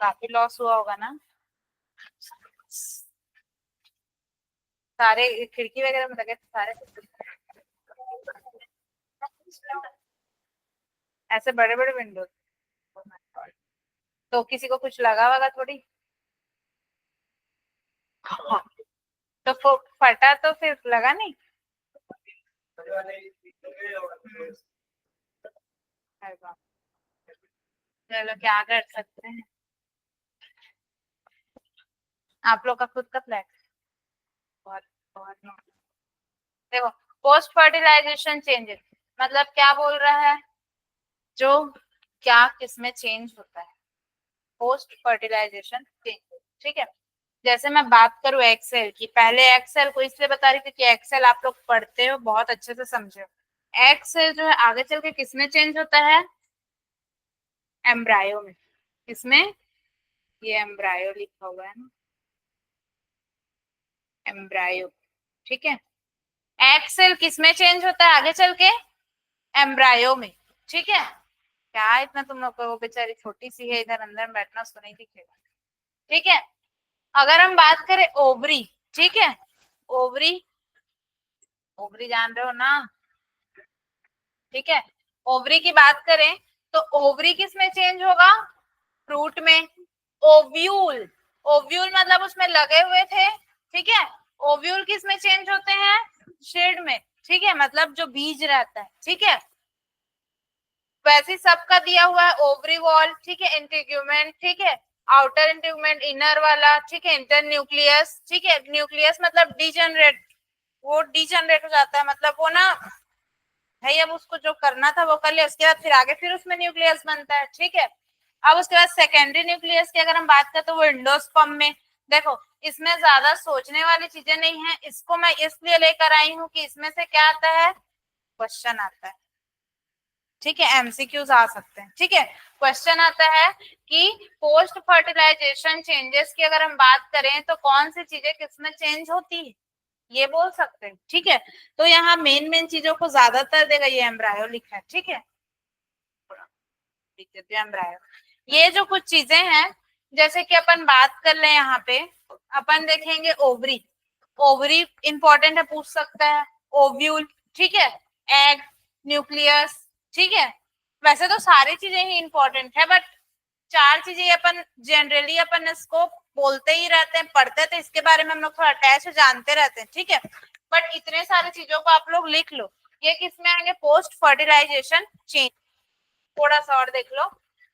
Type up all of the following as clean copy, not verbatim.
काफी लॉस हुआ होगा ना, सारे खिड़की वगैरह में लगे थे सारे, ऐसे बड़े बड़े विंडोज, तो किसी को कुछ लगा वगा थोड़ी। हाँ, तो फटा तो फिर लगा नहीं। अरे बाप, चलो क्या कर सकते हैं, आप लोग का खुद का फ्लैट। बहुत बहुत देखो, पोस्ट फर्टिलाइजेशन चेंजेस मतलब क्या बोल रहा है, जो क्या किसमें चेंज होता है, पोस्ट फर्टिलाइजेशन चेंजेस, ठीक है। जैसे मैं बात करूं एक्सेल की, पहले एक्सेल को इसलिए बता रही थी कि एक्सेल आप लोग पढ़ते हो बहुत अच्छे से समझे, एक्सेल जो है आगे चल के किसमें चेंज होता है, एम्ब्रायो में। किसमें, ये एम्ब्रायो लिखा हुआ है ना, एम्ब्रायो, ठीक है। एक्सेल किसमें चेंज होता है आगे चल के, एम्ब्रायो में, ठीक है। क्या इतना तुम लोग को, वो बेचारी छोटी सी है इधर अंदर में बैठना, उसको नहीं दिखेगा, ठीक है। अगर हम बात करें ओवरी, ठीक है, ओवरी, ओवरी जान रहे हो ना, ठीक है। ओवरी की बात करें तो ओवरी किस में चेंज होगा, फ्रूट में। ओव्यूल, ओव्यूल मतलब उसमें लगे हुए थे, ठीक है। ओव्यूल किस में चेंज होते हैं, शेड में, ठीक है, मतलब जो बीज रहता है, ठीक है। वैसे सबका दिया हुआ है, ओवरी वॉल, ठीक है, इंटीग्यूमेंट, ठीक है, आउटर इंटीग्यूमेंट, इनर वाला, ठीक है, इंटर न्यूक्लियस, ठीक है। न्यूक्लियस मतलब डीजनरेट, वो डीजनरेट हो जाता है, मतलब वो ना भाई अब उसको जो करना था वो कर लिया, उसके बाद फिर आगे फिर उसमें न्यूक्लियस बनता है, ठीक है। अब उसके बाद सेकेंडरी न्यूक्लियस की अगर हम बात करें तो वो एंडोस्पर्म में, देखो इसमें ज्यादा सोचने वाली चीजें नहीं है, इसको मैं इसलिए लेकर आई हूँ कि इसमें से क्या आता है, क्वेश्चन आता है, ठीक है, एमसीक्यूज आ सकते हैं, ठीक है। क्वेश्चन आता है कि पोस्ट फर्टिलाइजेशन चेंजेस की अगर हम बात करें तो कौन सी चीजें किसमें चेंज होती है, ये बोल सकते हैं, ठीक है। तो यहाँ मेन मेन चीजों को ज्यादातर देगा, ये एम्ब्रायो लिखा है, ठीक है, एम्ब्रायो। ये जो कुछ चीजें हैं, जैसे कि अपन बात कर ले यहाँ पे, अपन देखेंगे ओवरी, ओवरी इंपॉर्टेंट है, पूछ सकता है, ओव्यूल, ठीक है, एग, न्यूक्लियस, ठीक है। वैसे तो सारी चीजें ही इंपॉर्टेंट है, बट चार चीजें अपन जनरली अपन इसको बोलते ही रहते हैं, पढ़ते थे, इसके बारे में हम लोग थोड़ा अटैच जानते रहते हैं, ठीक है। बट इतने सारे चीजों को आप लोग लिख लो, ये किसमें आएंगे, पोस्ट फर्टिलाइजेशन चेंज। थोड़ा सा और देख लो,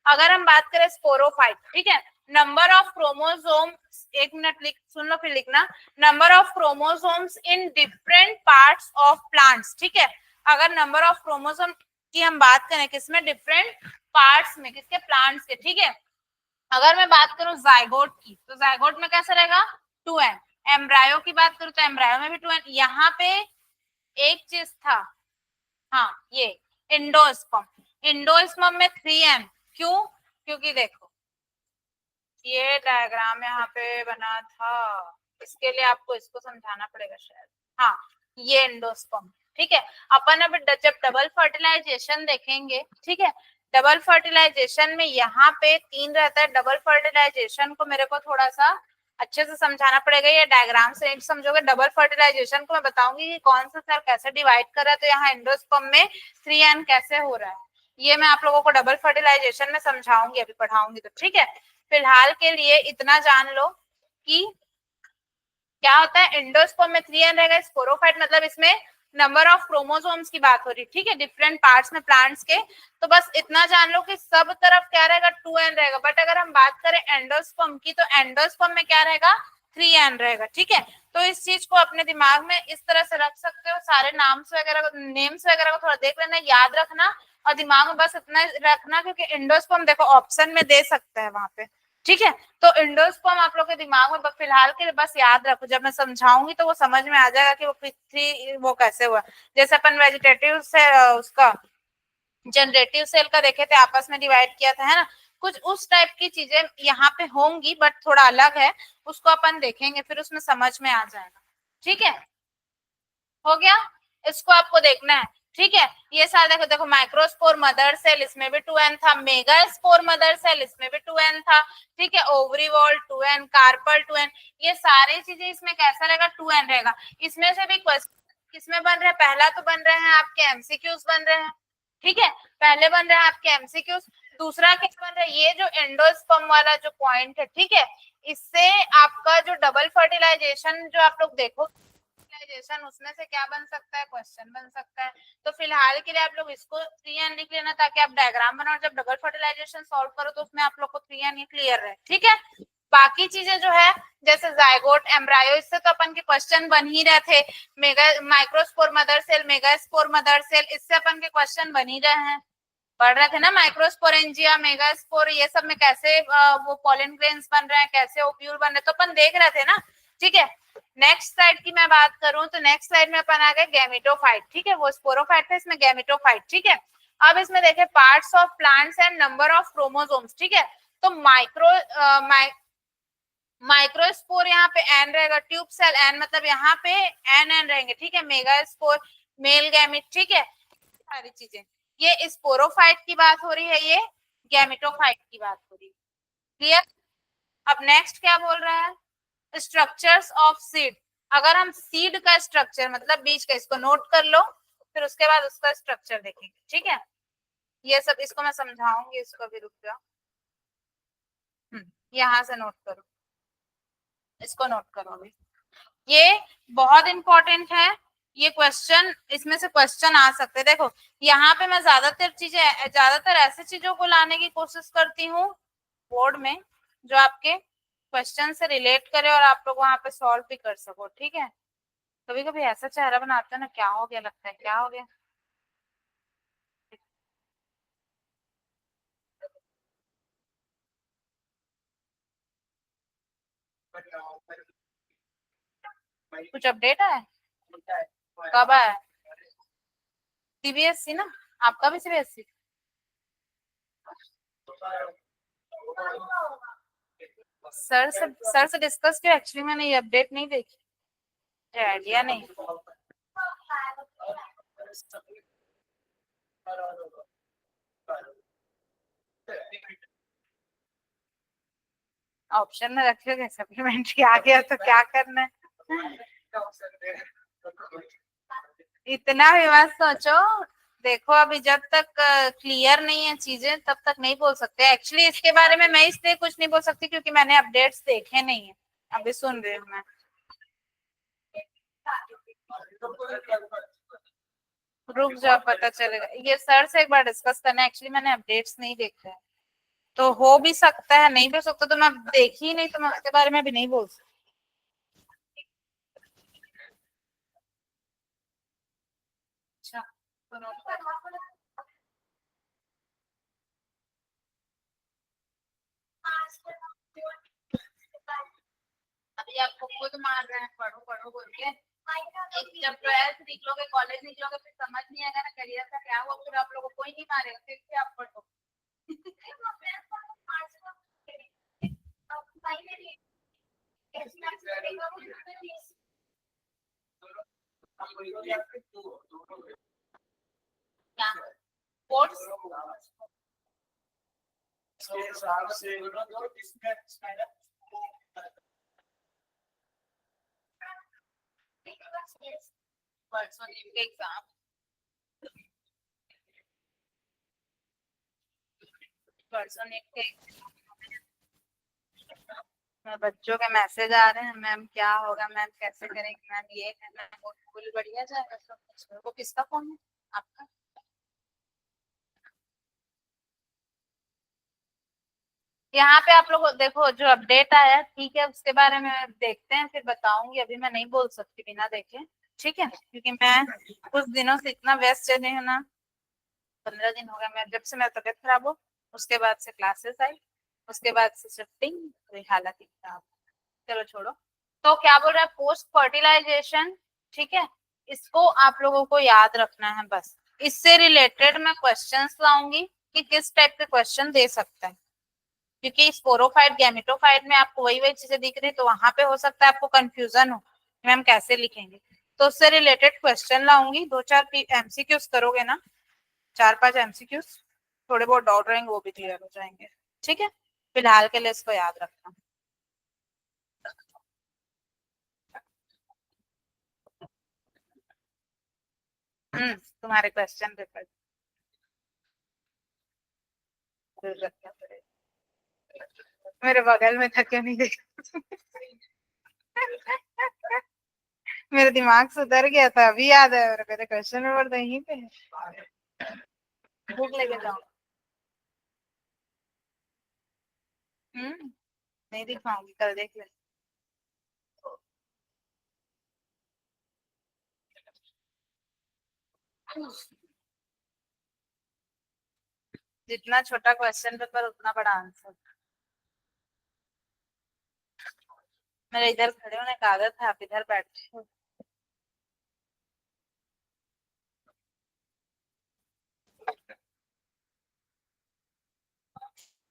अगर हम बात करें स्पोरोफाइट, ठीक है, नंबर ऑफ क्रोमोसोम, एक मिनट लिख सुन लो फिर लिखना, number of chromosomes in different parts of plants, ठीक है। अगर नंबर ऑफ क्रोमोसोम की हम बात करें किसमें, डिफरेंट पार्ट्स में, किसके, प्लांट्स के, ठीक है। अगर मैं बात करूं जाइगोट की, तो जाइगोट में कैसा रहेगा, 2n। एम्ब्रायो की बात करूं तो एम्ब्रायो में भी 2n। यहाँ पे एक चीज था, हाँ ये एंडोस्पर्म, एंडोस्पर्म में 3n, क्यों, क्योंकि देखो ये डायग्राम यहाँ पे बना था, इसके लिए आपको इसको समझाना पड़ेगा शायद, हाँ ये एंडोस्पर्म, ठीक है। अपन अब जब डबल फर्टिलाइजेशन देखेंगे, ठीक है, डबल फर्टिलाइजेशन में यहाँ पे 3 रहता है, डबल फर्टिलाइजेशन को मेरे को थोड़ा सा अच्छे से समझाना पड़ेगा, ये डायग्राम से नहीं समझोगे। डबल फर्टिलाइजेशन को मैं बताऊंगी कि कौन सा सेल कैसे डिवाइड कर रहा है, तो यहाँ एंडोस्पर्म में 3n कैसे हो रहा है, ये मैं आप लोगों को डबल फर्टिलाइजेशन में समझाऊंगी, अभी पढ़ाऊंगी तो, ठीक है। फिलहाल के लिए इतना जान लो कि क्या होता है, एंडोस्पर्म में 3n रहेगा, स्पोरोफाइट मतलब इसमें नंबर ऑफ क्रोमोसोम्स की बात हो रही है, ठीक है, डिफरेंट पार्ट्स में प्लांट्स के। तो बस इतना जान लो कि सब तरफ क्या रहेगा, 2n रहेगा, बट अगर हम बात करें एंडोस्पर्म की, तो एंडोस्पर्म में क्या रहेगा, 3n रहेगा, ठीक है। तो इस चीज को अपने दिमाग में इस तरह से रख सकते हो, सारे नाम्स वगैरह, नेम्स वगैरह को थोड़ा देख लेना, याद रखना, और दिमाग में बस इतना रखना, क्योंकि एंडोस्पर्म देखो ऑप्शन में दे सकता है वहां पे, ठीक है। तो एंडोस्पर्म आप लोग के दिमाग में फिलहाल के लिए बस याद रखो, जब मैं समझाऊंगी तो वो समझ में आ जाएगा कि वो थ्री वो कैसे हुआ। जैसे अपन वेजिटेटिव से उसका जनरेटिव सेल का देखे थे, आपस में डिवाइड किया था, है ना, कुछ उस टाइप की चीजें यहाँ पे होंगी, बट थोड़ा अलग है, उसको अपन देखेंगे, फिर उसमें समझ में आ जाएगा, ठीक है, हो गया, इसको आपको देखना है, ठीक है। ये सारा देखो देखो माइक्रोस्पोर मदर सेल, इसमें भी 2n था, मेगास्पोर मदर सेल, इसमें भी 2n था, ठीक है। Ovary wall 2n, carpel 2n, ये सारी चीजें इसमें कैसा रहेगा, 2n रहेगा। इसमें से भी क्वेश्चन किसमें बन रहे हैं, पहला तो बन रहे हैं आपके एमसीक्यूज बन रहे हैं, ठीक है, पहले बन रहे हैं आपके एमसीक्यूज। दूसरा क्या बन रहा है, ये जो एंडोस्पर्म वाला जो पॉइंट है, ठीक है, इससे आपका जो डबल फर्टिलाइजेशन जो आप लोग देखो उसमें से क्या बन सकता है, क्वेश्चन बन सकता है। तो फिलहाल के लिए आप लोग इसको 3n लिख लेना, ताकि आप डायग्राम बनाओ, जब डबल फर्टिलाइजेशन सॉल्व करो तो उसमें आप लोग को 3n क्लियर रहे, ठीक है। बाकी चीजें जो है जैसे जायगोट एम्ब्रायो, इससे तो अपन के क्वेश्चन बन ही रहे थे। Mega microspore mother cell, megaspore mother cell, इससे अपन के क्वेश्चन बन ही रहे हैं, पढ़ रहे थे ना। माइक्रोस्पोरेंजिया, मेगास्पोर, ये सब में कैसे वो पॉलन ग्रेन्स बन रहे हैं, कैसे ओव्यूल बन रहे हैं, तो अपन देख रहे थे ना, ठीक है। नेक्स्ट स्लाइड की मैं बात करूं तो नेक्स्ट स्लाइड में अपन आ गए गैमेटोफाइट, ठीक है, वो स्पोरोफाइट था, इसमें गैमेटोफाइट, ठीक है। अब इसमें देखे parts of plants and number of chromosomes, ठीक है। तो माइक्रोस्पोर यहाँ पे एन रहेगा, ट्यूब सेल एन, मतलब यहाँ पे एन रहेंगे, ठीक है। मेगास्पोर मेल गैमेट, ठीक है, सारी चीजें। ये स्पोरोफाइट की बात हो रही है, ये गैमेटोफाइट की बात हो रही है, क्लियर। अब नेक्स्ट क्या बोल रहा है, स्ट्रक्चर्स ऑफ सीड। अगर हम सीड का स्ट्रक्चर मतलब बीज का, इसको नोट कर लो, फिर उसके बाद उसका स्ट्रक्चर देखेंगे, ठीक है। ये सब इसको मैं समझाऊंगी, इसको भी रुक जाओ, यहाँ से नोट करो, इसको नोट करो अभी, ये बहुत इंपॉर्टेंट है। ये क्वेश्चन, इसमें से क्वेश्चन आ सकते हैं। देखो यहाँ पे मैं ज्यादातर ऐसी चीजों को लाने की कोशिश करती हूँ बोर्ड में जो आपके क्वेश्चन से रिलेट करे और आप लोग वहां पे सॉल्व भी कर सको, ठीक है। कभी कभी ऐसा चेहरा बनाते हैं ना, क्या हो गया, लगता है क्या हो गया। कुछ अपडेट है, कब आया, सीबीएसई ना, आपका भी सीबीएसई। सर से डिस्कस किया, एक्चुअली मैंने ये अपडेट नहीं देखी, आइडिया नहीं। ऑप्शन में रखोगे सप्लीमेंट्री आ गया तो क्या करना है, इतना भी मत सोचो। देखो अभी जब तक क्लियर नहीं है चीजें तब तक नहीं बोल सकते। एक्चुअली इसके बारे में मैं इसलिए कुछ नहीं बोल सकती क्योंकि मैंने अपडेट्स देखे नहीं है, अभी सुन रही हूँ मैं। रुक जाओ, पता चलेगा, ये सर से एक बार डिस्कस करना। एक्चुअली मैंने अपडेट्स नहीं देखे हैं, तो हो भी सकता है, नहीं भी हो सकता, तो मैं देखी ही नहीं, तो मैं उसके बारे में भी नहीं बोल सकती। अच्छा, अभी आपको खुद मार रहे हैं पढ़ो पढ़ो बोल के। जब 12th निकलोगे, कॉलेज निकलोगे, फिर समझ नहीं आएगा ना करियर का क्या हुआ, फिर आप लोगों को कोई नहीं मारेगा, फिर भी आप पढ़ो। क्या कोर्स, परसों नीट के एग्जाम, परसों नीट के बच्चों के मैसेज आ रहे हैं, मैम क्या होगा, मैम कैसे करेंगे, मैम ये है, मैम वो, फुल बढ़िया जाएगा सब कुछ। वो किसका फोन है, आपका। यहाँ पे आप लोग देखो जो अपडेट आया, ठीक है, उसके बारे में देखते हैं, फिर बताऊंगी, अभी मैं नहीं बोल सकती बिना देखे, ठीक है, क्योंकि मैं कुछ दिनों से इतना व्यस्त चली हूँ ना, 15 दिन हो गया मैं जब से मेरा तबियत खराब हो, उसके बाद से क्लासेस आई, उसके बाद से शिफ्टिंग, तो हालत ही खराब। चलो छोड़ो। तो क्या बोल रहा है, पोस्ट फर्टिलाइजेशन, ठीक है, इसको आप लोगों को याद रखना है बस। इससे रिलेटेड मैं क्वेश्चंस लाऊंगी कि किस टाइप के क्वेश्चन दे सकता है, क्योंकि स्पोरोफाइट गैमेटोफाइट में आपको वही वही चीजें दिख रही, तो वहां पे हो सकता है आपको कंफ्यूजन हो मैम कैसे लिखेंगे। तो उससे रिलेटेड क्वेश्चन लाऊंगी, 2-4 एमसीक्यूज करोगे ना, 4-5 एमसीक्यूज, थोड़े बहुत डाउट रहेंगे वो भी क्लियर हो जाएंगे। ठीक है, फिलहाल के लिए इसको याद रखना। तुम्हारे क्वेश्चन पेपर रखना पड़ेगा। मेरे बगल में था क्यों नहीं देखा? मेरे दिमाग से उतर गया था, अभी याद है मेरे क्वेश्चन पेपर तो यहीं पे है। बुक लेके जाओ। नहीं दिखाऊंगी, कल देख ले। जितना छोटा क्वेश्चन पेपर उतना बड़ा आंसर। मेरे इधर खड़े होने का आदत है, आप इधर बैठे हो।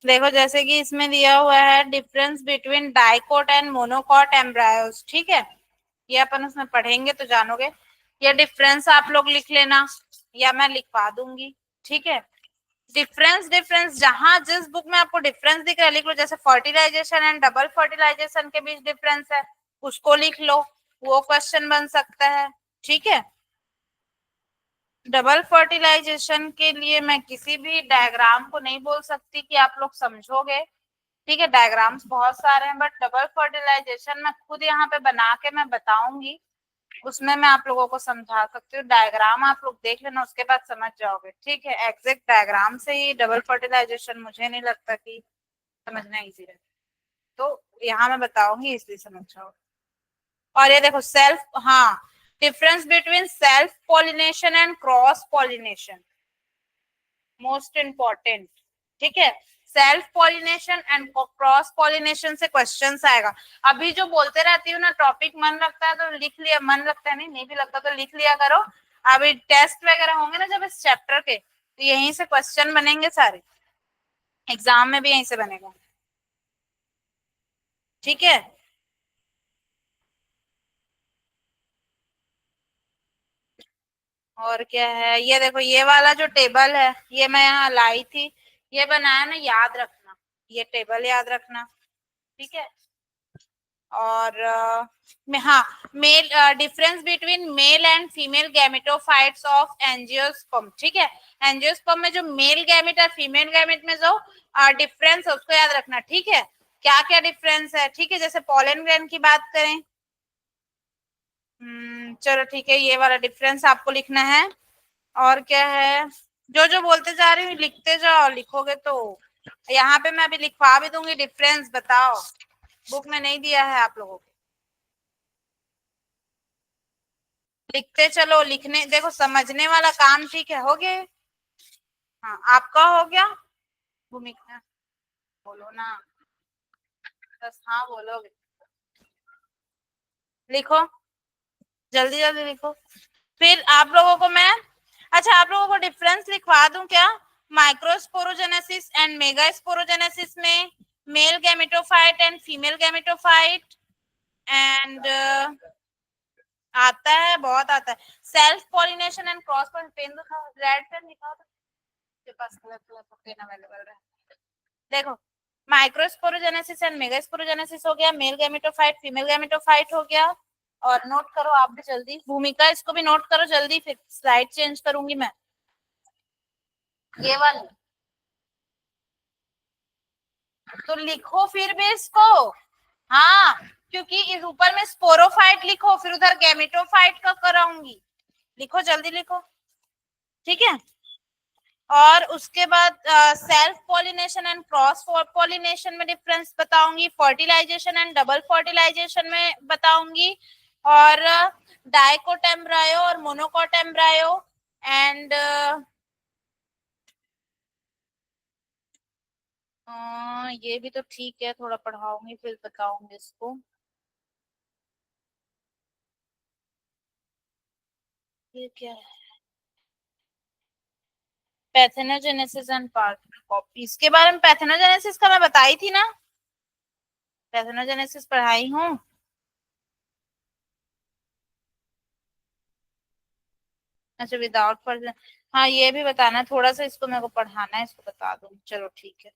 देखो जैसे कि इसमें दिया हुआ है difference between dicot and monocot embryos, ठीक है, ये अपन उसमें पढ़ेंगे तो जानोगे। ये डिफरेंस आप लोग लिख लेना या मैं लिखवा दूंगी, ठीक है। डिफरेंस डिफरेंस जहां जिस बुक में आपको डिफरेंस दिख रहा है लिख लो, जैसे फर्टिलाइजेशन एंड डबल फर्टिलाइजेशन के बीच डिफरेंस है, उसको लिख लो, वो क्वेश्चन बन सकता है, ठीक है। डबल फर्टिलाइजेशन के लिए मैं किसी भी डायग्राम को नहीं बोल सकती कि आप लोग समझोगे, ठीक है, डायग्राम्स बहुत सारे हैं, बट डबल फर्टिलाइजेशन मैं खुद यहाँ पे बना के मैं बताऊंगी, उसमें मैं आप लोगों को समझा सकती हूँ। डायग्राम आप लोग देख लेना, उसके बाद समझ जाओगे, ठीक है। एग्जैक्ट डायग्राम से ही डबल फर्टिलाइजेशन मुझे नहीं लगता कि समझना इजी है, तो यहाँ मैं बताऊंगी इसलिए समझ जाओ। और ये देखो सेल्फ, हाँ, difference between self pollination and cross pollination, most important, ठीक है। Self pollination and cross pollination से क्वेश्चंस आएगा। अभी जो बोलते रहती हूँ ना, टॉपिक मन लगता है तो लिख लिया, मन लगता है नहीं भी लगता तो लिख लिया करो। अभी टेस्ट वगैरह होंगे ना जब इस चैप्टर के, तो यहीं से क्वेश्चन बनेंगे सारे, एग्जाम में भी यहीं से बनेगा, ठीक है। और क्या है, ये देखो ये वाला जो टेबल है ये मैं यहाँ लाई थी, ये बनाया ना, याद रखना, ये टेबल याद रखना, ठीक है। और हाँ, male difference between male and female gametophytes of angiosperm, ठीक है। एंजियोस्पर्म में जो मेल गैमेट और फीमेल गैमेट में जो डिफरेंस है उसको याद रखना, ठीक है। क्या क्या डिफरेंस है, ठीक है, जैसे पॉलन ग्रेन की बात करें, चलो ठीक है, ये वाला डिफरेंस आपको लिखना है। और क्या है, जो जो बोलते जा रही हूँ लिखते जाओ, लिखोगे तो यहाँ पे मैं अभी लिखवा भी दूंगी डिफरेंस, बताओ, बुक में नहीं दिया है आप लोगों को, लिखते चलो, लिखने देखो समझने वाला काम, ठीक है, हो गया। हाँ आपका हो गया, भूमिका बोलो ना, बस हाँ बोलोगे, लिखो, जल्दी जल्दी लिखो। फिर आप लोगों को मैं, अच्छा आप लोगों को डिफरेंस लिखवा दूं क्या, माइक्रोस्पोरोजेनेसिस एंड मेगास्पोरोजेनेसिस में, male gametophyte and female gametophyte, and आता है, बहुत आता है, self pollination and cross pen, दिखाओ, रेड पेन दिखाओ तो, के पास कलर कलर पेन अवेलेबल है, देखो, माइक्रोस्पोरोजेनेसिस एंड मेगास्पोरोजेनेसिस हो गया, मेल गैमेटोफाइट फीमेल गैमेटोफाइट हो गया। और नोट करो आप भी जल्दी, भूमिका इसको भी नोट करो जल्दी, फिर स्लाइड चेंज करूंगी मैं, ये वाली, तो लिखो फिर भी इसको, हाँ, क्योंकि इस ऊपर में स्पोरोफाइट लिखो, फिर उधर गैमेटोफाइट का कराऊंगी, लिखो जल्दी लिखो, ठीक है। और उसके बाद self pollination and cross pollination में डिफरेंस बताऊंगी, फर्टिलाइजेशन एंड डबल फर्टिलाइजेशन में बताऊंगी, और डाइकोट एम्ब्रायो और मोनोकोट एम्ब्रायो, एंड ये भी तो ठीक है, थोड़ा पढ़ाऊंगी फिर बताऊंगी इसको, ये क्या है, पैथेनोजेनेसिस एंड पार्ट कॉपी, इसके बारे में पैथेनोजेनेसिस का मैं बताई थी ना, पैथेनोजेनेसिस पढ़ाई हूँ। अच्छा विदाउट पर्सन, हाँ ये भी बताना थोड़ा सा, इसको मेरे को पढ़ाना है, इसको बता दो, चलो ठीक है।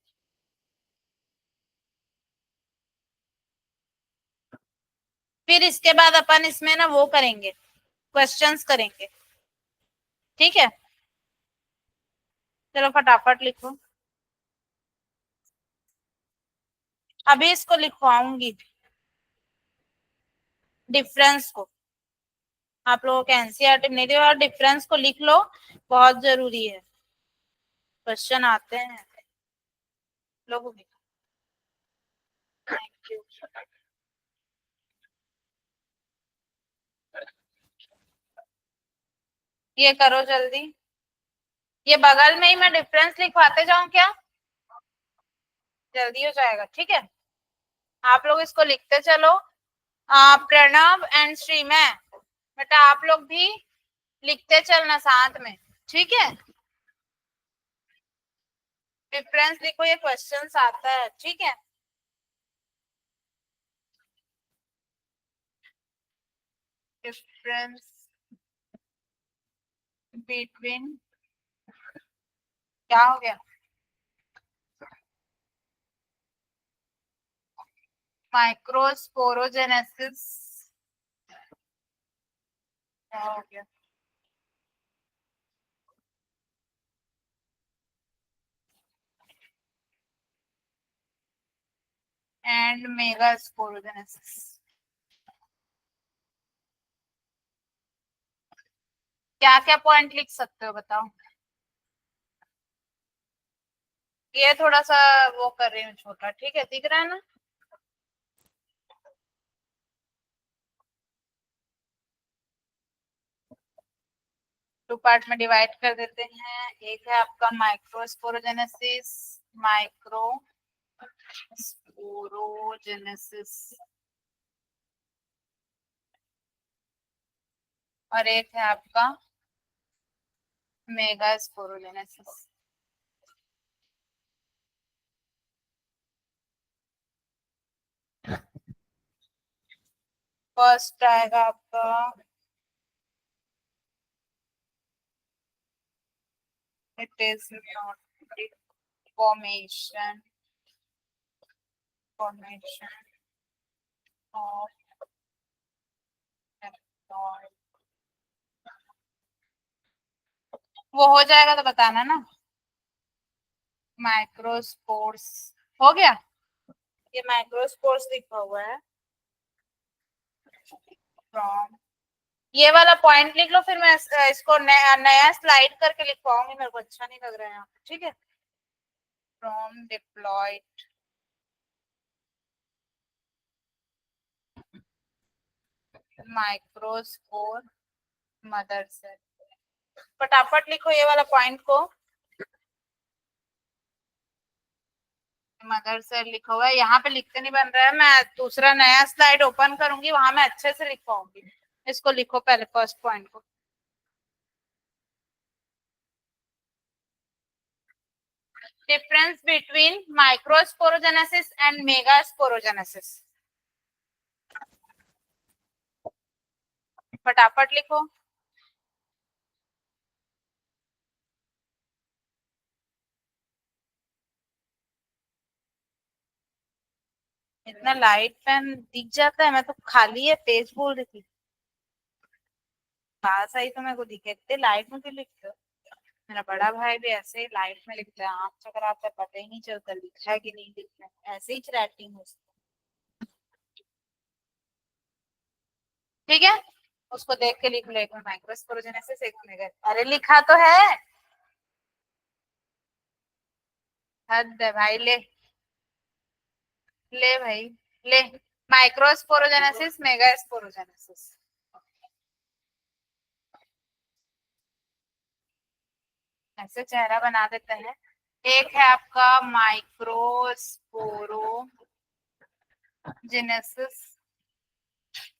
फिर इसके बाद अपन इसमें ना वो करेंगे, क्वेश्चंस करेंगे, ठीक है। चलो फटाफट लिखो, अभी इसको लिखवाऊंगी, डिफरेंस को। आप लोगों को एनसीईआरटी नहीं दी और डिफरेंस को लिख लो, बहुत जरूरी है, क्वेश्चन आते हैं लोगों के। Thank you. ये करो जल्दी, ये बगल में ही मैं डिफरेंस लिखवाते जाऊं क्या? जल्दी हो जाएगा, ठीक है। आप लोग इसको लिखते चलो। प्रणव एंड श्रीमय, बेटा आप लोग भी लिखते चलना साथ में, ठीक है। डिफरेंस लिखो, ये क्वेश्चंस आता है, ठीक है। डिफरेंस बिटवीन, क्या हो गया? माइक्रोस्पोरोजेनेसिस, क्या हो गया? एंड मेगास्पोरोजेनेसिस, क्या क्या पॉइंट लिख सकते हो बताओ? ये थोड़ा सा वो कर रही हूँ छोटा, ठीक है, दिख रहा है ना? टू पार्ट में डिवाइड कर देते हैं। एक है आपका माइक्रोस्पोरोजेनेसिस, माइक्रोस्पोरोजेनेसिस, और एक है आपका मेगास्पोरोजेनेसिस। फर्स्ट आएगा आपका, it is not formation, formation of वो हो जाएगा तो बताना ना। माइक्रोस्पोर्स हो गया, ये माइक्रोस्पोर्स लिखा हुआ है फ्रॉम, ये वाला पॉइंट लिख लो, फिर मैं इसको नया स्लाइड करके लिखवाऊंगी, मेरे को अच्छा नहीं लग रहा है यहाँ पे, ठीक है। From diploid microspore mother cell, फटाफट लिखो ये वाला पॉइंट को। मदर सेल लिखा हुआ है, यहाँ पे लिखते नहीं बन रहा है, मैं दूसरा नया स्लाइड ओपन करूंगी, वहां मैं अच्छे से लिखवाऊंगी। इसको लिखो पहले फर्स्ट पॉइंट को। Difference between microsporogenesis and megasporogenesis, फटाफट लिखो। इतना लाइट पेन दिख जाता है, मैं तो खाली है पेज बोल रही थी, पास आई तो मेरे को दिखे, इतने लाइट में क्यों लिखते हो? मेरा बड़ा भाई भी ऐसे ही लाइट में लिखता है, आँख चक्कर आता है, पता ही नहीं चलता लिखा है कि नहीं लिखा है, ऐसे ही राइटिंग हो। ठीक है, उसको देख के लिख लो, एक में माइक्रोस्पोरोजेनेसिस, एक में अरे लिखा तो है। हद है भाई, ले ले भाई, ले। माइक्रोस्पोरोजेनेसिस, मेगास्पोरोजेनेसिस, ऐसे चेहरा बना देते हैं। एक है आपका माइक्रोस्पोरोजेनेसिस।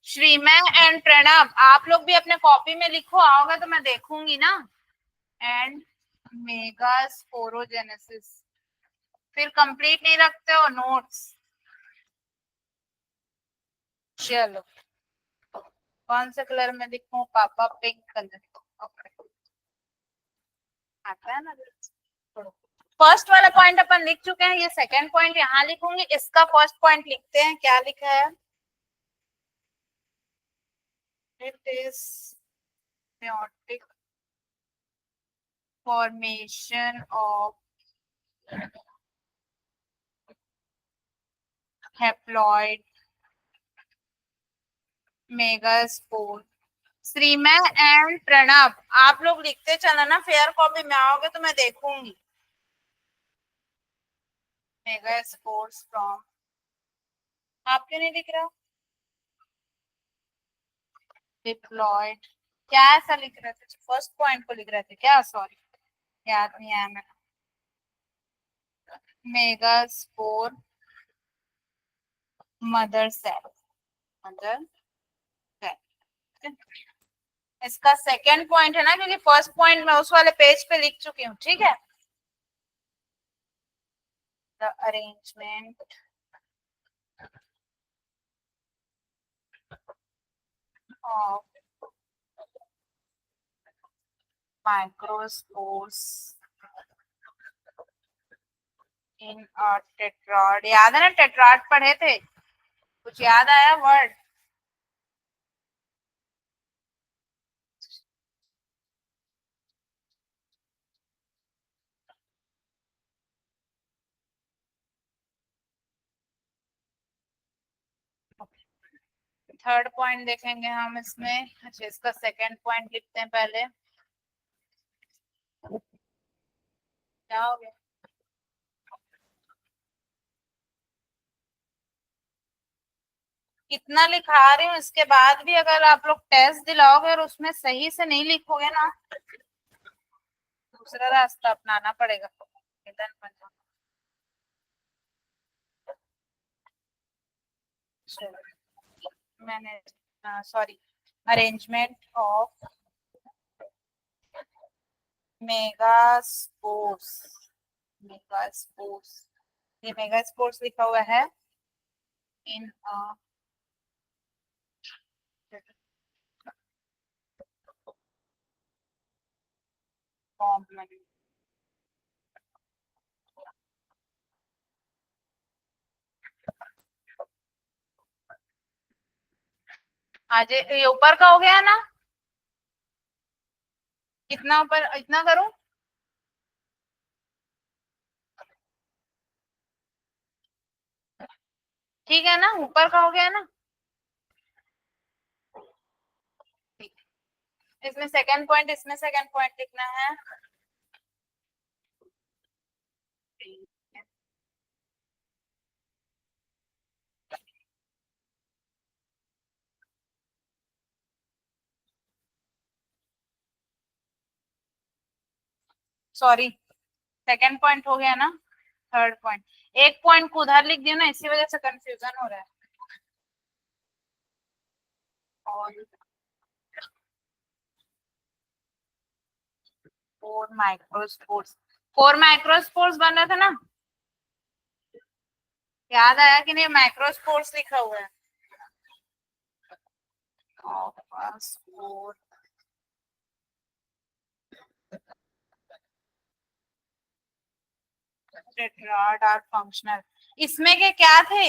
श्रीमय एंड प्रणव, आप लोग भी अपने कॉपी में लिखो, आओगे तो मैं देखूंगी ना। एंड मेगास्पोरोजेनेसिस, फिर कंप्लीट नहीं रखते हो नोट्स। चलो, कौन से कलर में लिखूं? पापा पिंक कलर, ओके। आता है ना। फर्स्ट वाला पॉइंट अपन लिख चुके हैं, ये सेकंड पॉइंट यहाँ लिखूंगी, इसका फर्स्ट पॉइंट लिखते हैं, क्या लिखा है? It is meiotic formation of haploid megaspore. Shrimay and Pranav, आप लोग लिखते चला ना, फेयर कॉपी में आओगे तो मैं देखूंगी। मेगास्पोर्स फ्रॉम, आप क्यों नहीं लिख रहा? डिप्लॉयड, क्या ऐसा लिख रहे थे? फर्स्ट पॉइंट को लिख रहे थे क्या? सॉरी, याद नहीं आया मेरा। Megaspore mother cell, mother cell. इसका सेकेंड पॉइंट है ना, क्योंकि फर्स्ट पॉइंट मैं उस वाले पेज पे लिख चुकी हूँ, ठीक है। The arrangement of microspores in a tetrad, याद है ना, टेट्राड पढ़े थे, कुछ याद आया वर्ड? थर्ड पॉइंट देखेंगे हम इसमें। अच्छा, इसका सेकंड पॉइंट लिखते हैं पहले। क्या हो गया? कितना लिखा रही हूँ, इसके बाद भी अगर आप लोग टेस्ट दिलाओगे और उसमें सही से नहीं लिखोगे ना, दूसरा रास्ता अपनाना पड़ेगा। मैंने, sorry, arrangement of megaspores, megaspores, ये मेगास्पोर्स लिखा हुआ है इन कॉम्प्लेक्स। आज ये ऊपर का हो गया ना, कितना ऊपर, इतना करूं? ठीक है ना, ऊपर का हो गया ना। इसमें सेकंड पॉइंट, इसमें सेकंड पॉइंट लिखना है। सॉरी, सेकंड पॉइंट हो गया ना, थर्ड पॉइंट। एक पॉइंट को उधर लिख दिया ना, इसी वजह से कंफ्यूजन हो रहा है। और 4 माइक्रोस्पोर्स, 4 माइक्रोस्पोर्स बन रहा था ना, याद आया कि नहीं? माइक्रोस्पोर्स लिखा हुआ है। टेट्राड आर फंक्शनल, इसमें के क्या थे?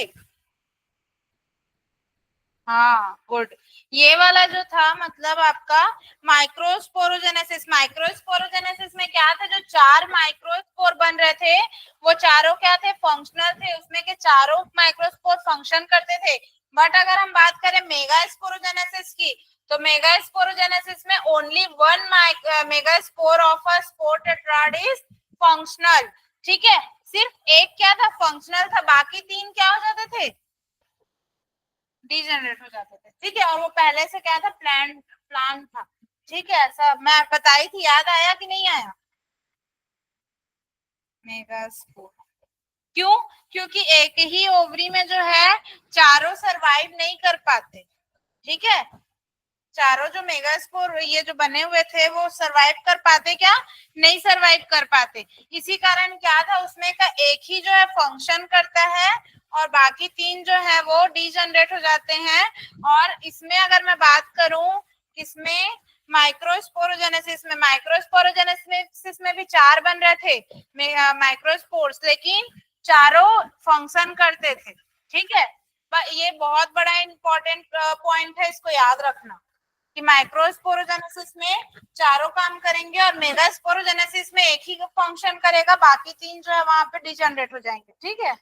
हाँ, गुड। ये वाला जो था, मतलब आपका माइक्रोस्पोरोजेनेसिस, माइक्रोस्पोरोजेनेसिस में क्या था? जो 4 माइक्रोस्पोर बन रहे थे, वो चारों क्या थे? फंक्शनल थे, उसमें के चारों माइक्रोस्पोर फंक्शन करते थे। बट अगर हम बात करें मेगास्पोरोजेनेसिस की, तो मेगास्पोरोजेनेसिस में only 1 megaspore of a spore tetrad is functional, ठीक है। सिर्फ एक क्या था? फंक्शनल था, बाकी 3 क्या हो जाते थे? डीजेनरेट हो जाते थे, ठीक है। और वो पहले से क्या था? प्लान था, ठीक है। ऐसा मैं बताई थी, याद आया कि नहीं आया? मेगास्पोर, क्यों? क्योंकि एक ही ओवरी में जो है, चारों सरवाइव नहीं कर पाते, ठीक है। चारों जो मेगास्पोर ये जो बने हुए थे, वो सरवाइव कर पाते क्या? नहीं सरवाइव कर पाते। इसी कारण क्या था, उसमें का एक ही जो है फंक्शन करता है, और बाकी 3 जो है वो डीजनरेट हो जाते हैं। और इसमें अगर मैं बात करूं, किसमें? माइक्रोस्पोरोजेनेसिस में भी 4 बन रहे थे माइक्रोस्पोर्स, लेकिन चारों फंक्शन करते थे। ठीक है, ये बहुत बड़ा इंपॉर्टेंट पॉइंट है, इसको याद रखना कि माइक्रोस्पोरोजेनेसिस में चारों काम करेंगे और मेगास्पोरोजेनेसिस में एक ही फंक्शन करेगा, बाकी 3 जो है वहां पे डिजनरेट हो जाएंगे। ठीक है,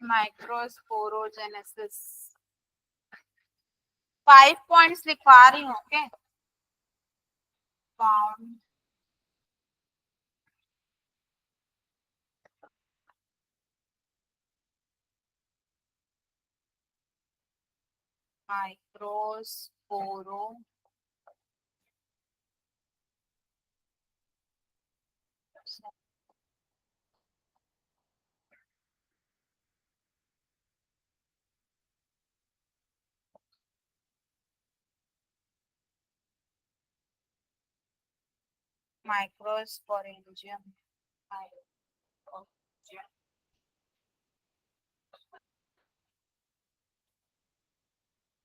माइक्रोस्पोरोजेनेसिस 5 पॉइंट्स लिखवा रही हूँ। Okay, found माइक्रोस्पोरो microsporangium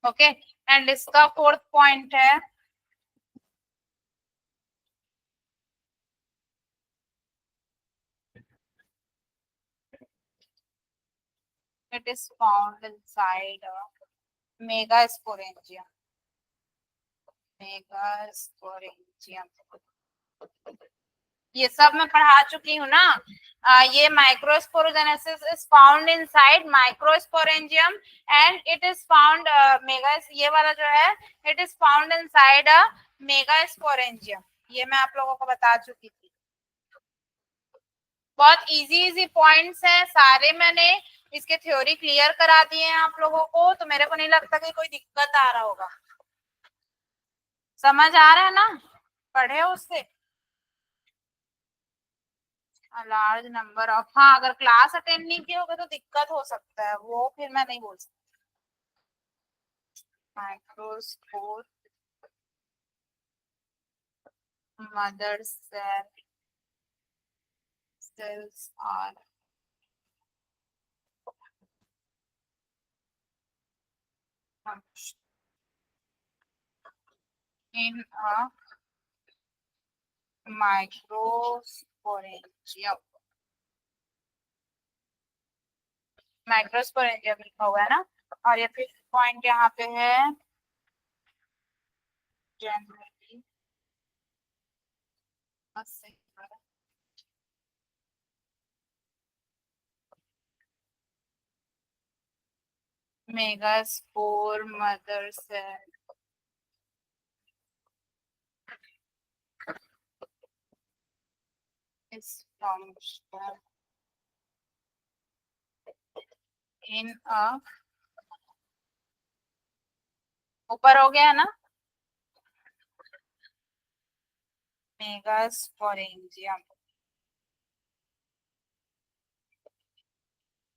okay, and इसका 4th पॉइंट है it is found inside a megasporangium megasporangium ये सब मैं पढ़ा चुकी हूँ ना। ये microsporogenesis is found inside microsporangium and it is found mega, ये वाला जो है it is found inside a megasporangium, ये मैं आप लोगों को बता चुकी थी। बहुत इजी इजी पॉइंट्स हैं सारे, मैंने इसके थ्योरी क्लियर करा दिए हैं आप लोगों को, तो मेरे को नहीं लगता कि कोई दिक्कत आ रहा होगा। समझ आ रहा है ना, पढ़े उससे लार्ज नंबर ऑफ, हाँ अगर क्लास अटेंड नहीं किए होगे तो दिक्कत हो सकता है, वो फिर मैं नहीं बोल सकती। Microscope mother cells are in a microsporangium, microsporangium लिखा हुआ है ना। और ये 5th पॉइंट यहाँ पे है generally megaspore mother cell is functional in a, ऊपर हो गया है ना, मेगास्पोरेंजियम।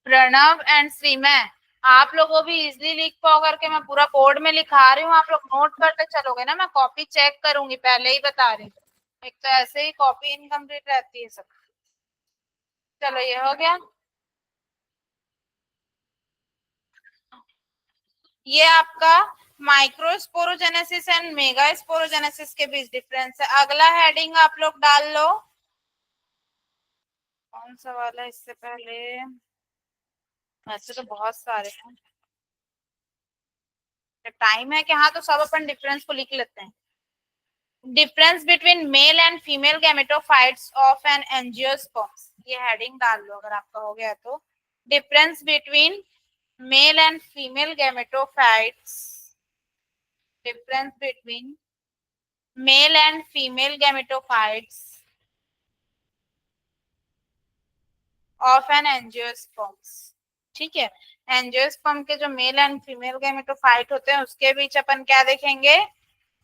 प्रणव एंड श्रीमय, आप लोगों भी इजिली लिख पाओ करके मैं पूरा बोर्ड में लिखा रही हूँ, आप लोग नोट करते चलोगे ना, मैं कॉपी चेक करूंगी, पहले ही बता रही हूँ, एक तो ऐसे ही कॉपी इनकम्प्लीट रहती है सब। चलो ये हो गया, ये आपका माइक्रोस्पोरोजेनेसिस एंड मेगास्पोरोजेनेसिस के बीच डिफरेंस है। अगला हेडिंग आप लोग डाल लो, कौन सा वाला इससे पहले, ऐसे तो बहुत सारे हैं, टाइम है कि हाँ तो सब अपन डिफरेंस को लिख लेते हैं। Difference between male and female gametophytes of an angiosperms, ये हेडिंग डाल लो अगर आपका हो गया तो। Difference between male and female gametophytes, difference between male and female gametophytes of an angiosperms. ठीक है, एंजियोस्पर्म के जो मेल एंड फीमेल गैमेटोफाइट होते हैं उसके बीच अपन क्या देखेंगे,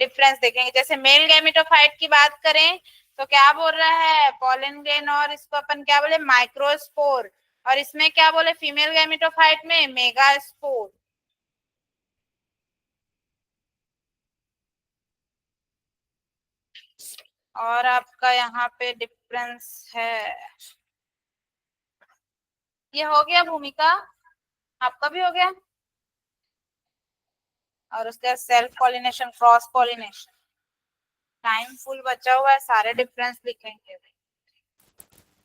डिफरेंस देखेंगे। जैसे मेल गैमेटोफाइट की बात करें तो क्या बोल रहा है पॉलन ग्रेन, और इसको अपन क्या बोले माइक्रोस्पोर, और इसमें क्या बोले फीमेल गैमेटोफाइट में मेगास्पोर। और आपका यहाँ पे डिफरेंस है, ये हो गया भूमिका, आपका भी हो गया। और उसके बाद self pollination, cross pollination. Time full बचा हुआ है, सारे डिफरेंस लिखेंगे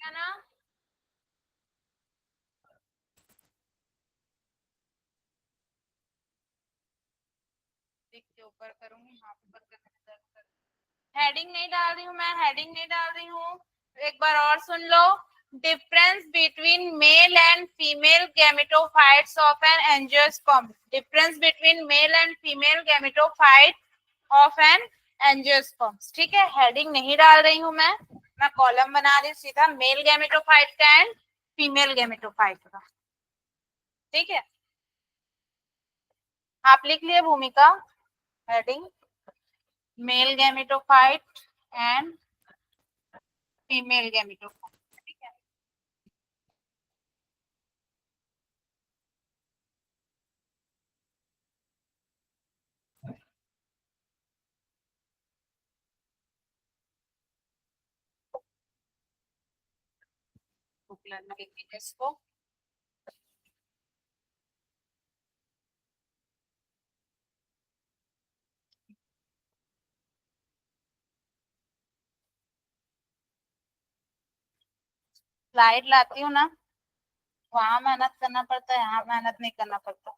है ना। देख के ऊपर करूंगी, यहाँ पर हेडिंग नहीं डाल रही हूँ मैं, हेडिंग नहीं डाल रही हूँ। एक बार और सुन लो। Difference between male and female gametophytes of an angiosperm. Difference between male and female gametophyte of an angiosperm. ठीक है, हेडिंग नहीं डाल रही हूँ मैं कॉलम बना रही हूँ सीधा मेल गैमेटोफाइट का एंड फीमेल गैमेटोफाइट का। ठीक है, आप लिख लिए भूमिका heading mail gametophyte and female gametophyte. ठीक है, बुकलेट में लिख दीजिए इसको। स्लाइड लाती हूँ ना, वहां मेहनत करना पड़ता है, यहाँ मेहनत नहीं करना पड़ता।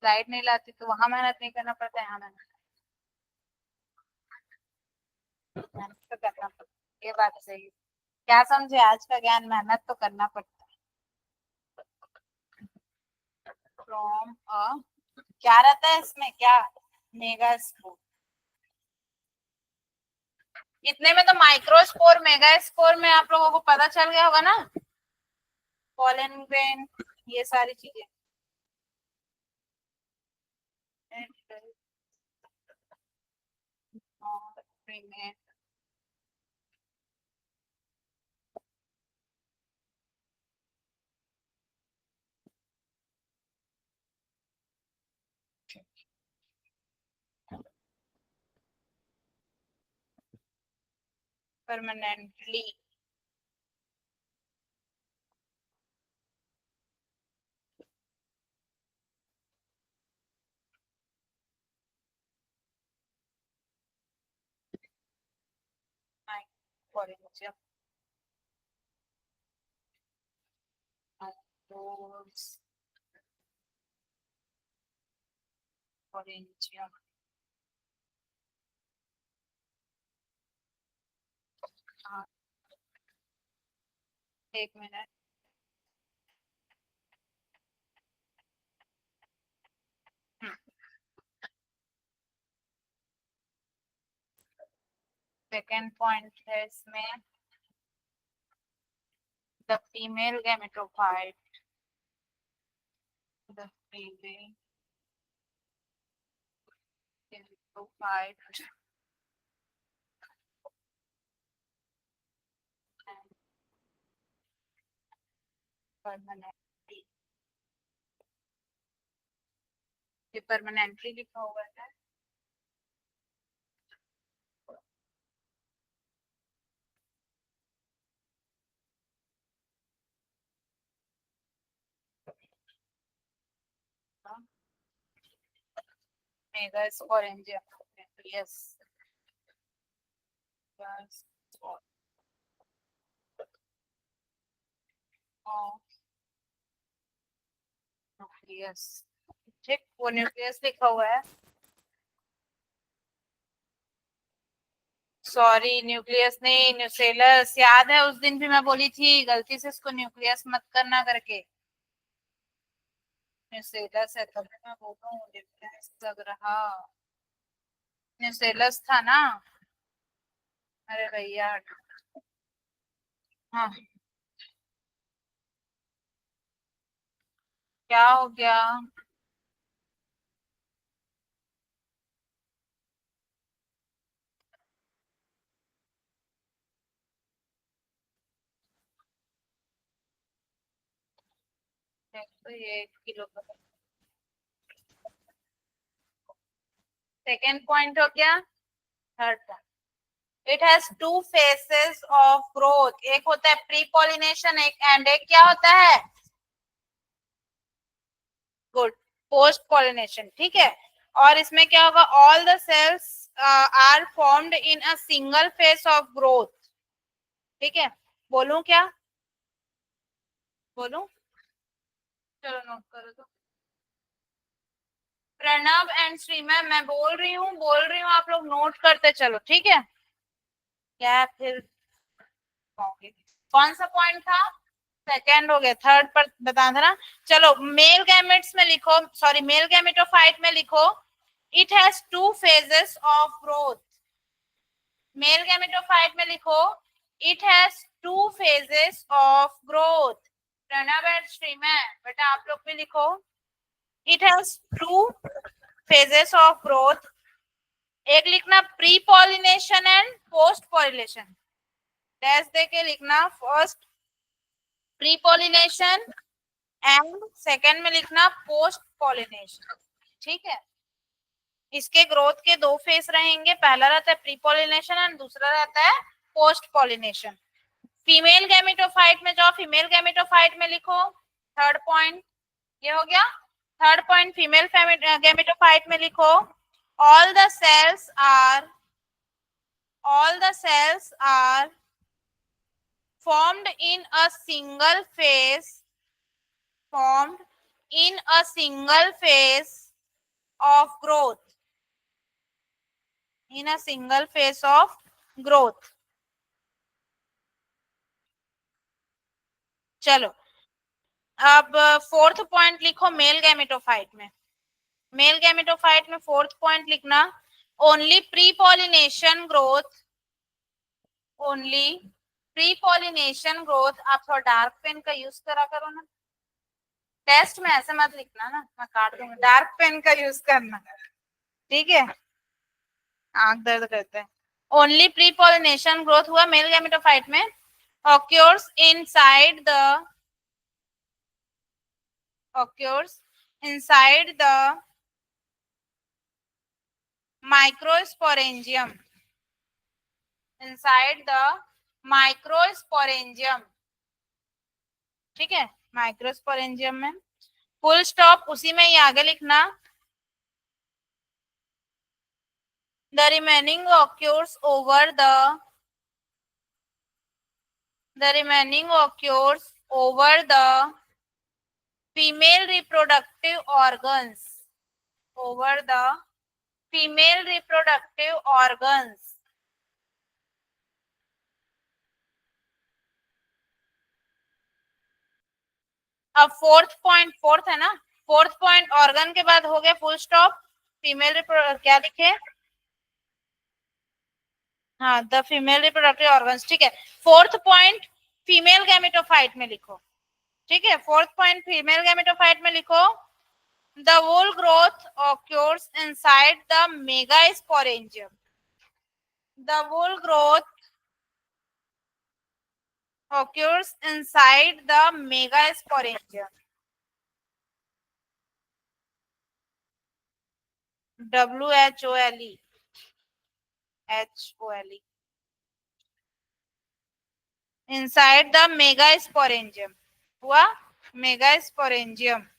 स्लाइड नहीं लाती तो वहां मेहनत नहीं करना पड़ता, यहाँ मेहनत तो करना पड़ता। ये बात सही है। क्या समझे, आज का ज्ञान मेहनत तो करना पड़ता है। फ्रॉम अ, क्या रहता है इसमें, क्या मेगास्पोर। इतने में तो माइक्रोस्पोर मेगास्पोर में आप लोगों को पता चल गया होगा ना, पॉलन ग्रेन, ये सारी चीजें। परमानेंटली Corinthians, Corinthians, एक मिनट। सेकेंड पॉइंट है इसमें, the female gametophyte, the female gametophyte permanently, ये परमानेंटली लिखा हुआ है। मेगास्पोरेंजियम, यस, यस, ठीक, वो न्यूक्लियस लिखा हुआ है। सॉरी, न्यूक्लियस नहीं, न्यूसेलस। याद है उस दिन भी मैं बोली थी गलती से इसको न्यूक्लियस मत करना करके, न्यूसेलस है, तभी मैं बोल रहा हूँ डिफरेंस लग रहा। न्यूसेलस था ना, अरे भैया। हाँ, क्या हो गया। तो ये 1 किलो का सेकेंड पॉइंट हो गया। Third point, it has two phases of growth. एक होता है प्री पॉलिनेशन, एक एंड, एक क्या होता है, गुड, पोस्ट पॉलिनेशन, ठीक है। और इसमें क्या होगा, all the cells are formed in a single phase of growth, ठीक है। बोलूं क्या, बोलूं, चलो नोट करो तो। प्रणव एंड श्रीमा, मैं बोल रही हूँ, आप लोग नोट करते चलो, ठीक है। क्या फिर कौन सा पॉइंट था, सेकेंड हो गया, थर्ड पर बता देना। चलो मेल गैमेट्स में लिखो, सॉरी मेल गैमेटोफाइट में लिखो, it has two phases of growth. Male gametophyte में लिखो, it has two phases of growth. Pranav and Shrima, बेटा आप लोग भी लिखो, it has two phases of growth. एक लिखना pre pollination and post pollination, dash देके लिखना, first pre pollination and second में लिखना पोस्ट पॉलिनेशन, ठीक है। इसके ग्रोथ के दो फेस रहेंगे, पहला रहता है प्री पॉलिनेशन एंड दूसरा रहता है पोस्ट पॉलिनेशन। फीमेल गैमेटोफाइट में जाओ, फीमेल गैमेटोफाइट में लिखो, थर्ड पॉइंट ये हो गया। थर्ड पॉइंट फीमेल गैमेटोफाइट में लिखो, all the cells are formed in a single phase of growth, in a single phase of growth। चलो अब फोर्थ पॉइंट लिखो मेल गैमेटोफाइट में। मेल गैमेटोफाइट में फोर्थ पॉइंट लिखना, only pre pollination growth, only pre pollination growth. आप थोड़ा dark pen का use करा करो ना, टेस्ट में ऐसे मत लिखना ना, मैं काट दूंगा, डार्क पेन का यूज करना, ठीक है, आंख दर्द करते हैं। ओनली प्री पॉलिनेशन ग्रोथ हुआ मेल गैमेटोफाइट में, occurs inside the microsporangium, ठीक है, माइक्रोस्पोरेंजियम में। फुल स्टॉप, उसी में ही आगे लिखना, the remaining occurs over the female reproductive organs, अब फोर्थ है ना, फोर्थ पॉइंट ऑर्गन के बाद हो गया फुल स्टॉप, फीमेल क्या लिखे, हाँ द फीमेल रिप्रोडक्टिव ऑर्गन्स, ठीक है। फोर्थ पॉइंट फीमेल गैमेटोफाइट में लिखो, ठीक है। फोर्थ पॉइंट फीमेल गैमेटोफाइट में लिखो, the whole growth occurs inside the megasporangium, the whole growth occurs inside the megasporangium, WHOLE, inside the megasporangium हुआ, megasporangium।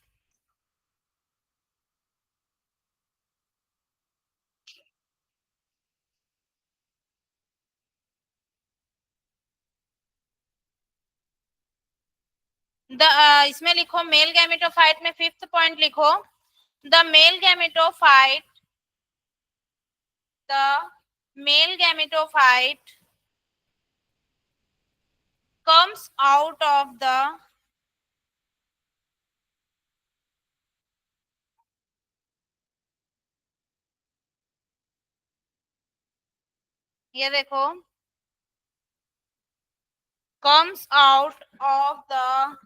इसमें लिखो मेल गैमेटोफाइट में फिफ्थ पॉइंट लिखो, the male gametophyte comes out of the, ये देखो, comes out of the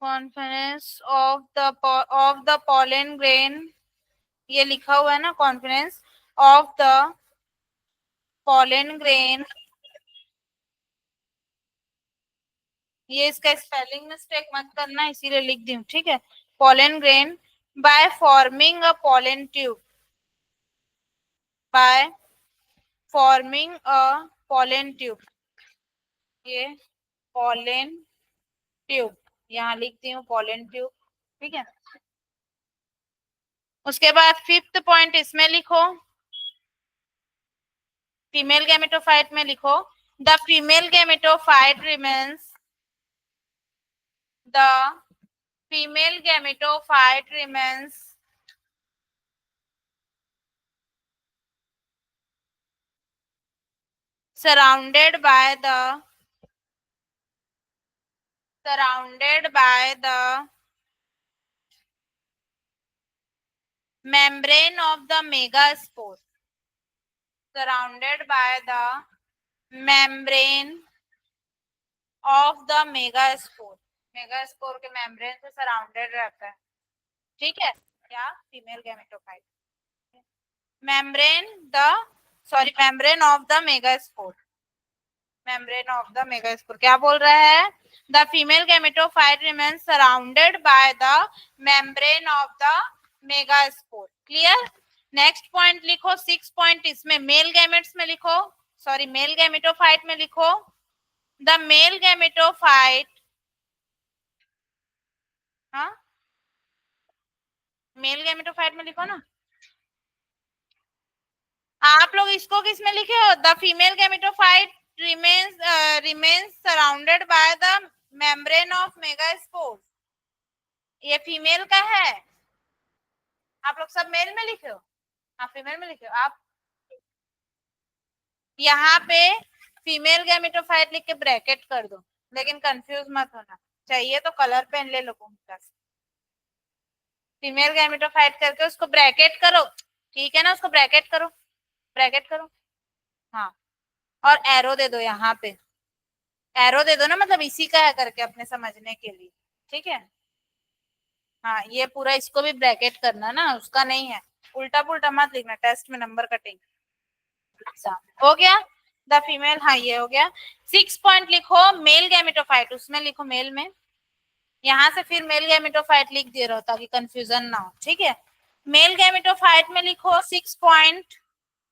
confidence of the pollen grain, ये लिखा हुआ है ना, confidence of the pollen grain, ये इसका स्पेलिंग मिस्टेक मत करना, इसीलिए लिख दी हूँ, ठीक है। pollen grain by forming a pollen tube, by forming a pollen tube, ये पॉलन ट्यूब, यहाँ लिखती हूँ पॉलन ट्यूब, ठीक है। उसके बाद फिफ्थ पॉइंट इसमें लिखो, फीमेल गैमेटोफाइट में लिखो, the female gametophyte remains, the female gametophyte remains surrounded by the membrane of the megaspore, surrounded by the membrane of the megaspore, megaspore के मेम्ब्रेन से सराउंडेड रहता है, ठीक है। क्या female gametophyte, membrane membrane of the megaspore, membrane of the megaspore क्या बोल रहा है, the female gametophyte remains surrounded by the membrane of the megaspore, clear. Next point लिखो, सिक्स पॉइंट इसमें मेल गैमेट्स में लिखो, सॉरी मेल गैमेटोफाइट में लिखो, द मेल गैमेटोफाइट, हाँ मेल गैमेटोफाइट में लिखो ना, आप लोग इसको किस में लिखे हो, the female gametophyte remains surrounded by the membrane of megaspore, ये फीमेल का है, आप लोग सब मेल में लिखे हो, आप फीमेल में लिखे हो, आप यहाँ पे फीमेल गैमेटोफाइट लिख के ब्रैकेट कर दो, लेकिन कंफ्यूज मत होना, चाहिए तो कलर पेन ले लो पूरा, फीमेल गैमेटोफाइट करके उसको ब्रैकेट करो, ठीक है ना, उसको ब्रैकेट करो, ब्रैकेट करो, हाँ, और एरो दे दो यहाँ पे, एरो दे दो ना, मतलब इसी का है करके अपने समझने के लिए, ठीक है। हाँ ये पूरा इसको भी ब्रैकेट करना ना, उसका नहीं है, उल्टा पुल्टा मत लिखना, टेस्ट में नंबर कटेंगे। हो गया द फीमेल, हाँ ये हो गया। सिक्स पॉइंट लिखो मेल गैमेटोफाइट, उसमें लिखो मेल में, यहाँ से फिर मेल गैमेटोफाइट लिख दे रहा हो ताकि कंफ्यूजन ना हो, ठीक है। मेल गैमेटोफाइट में लिखो सिक्स पॉइंट,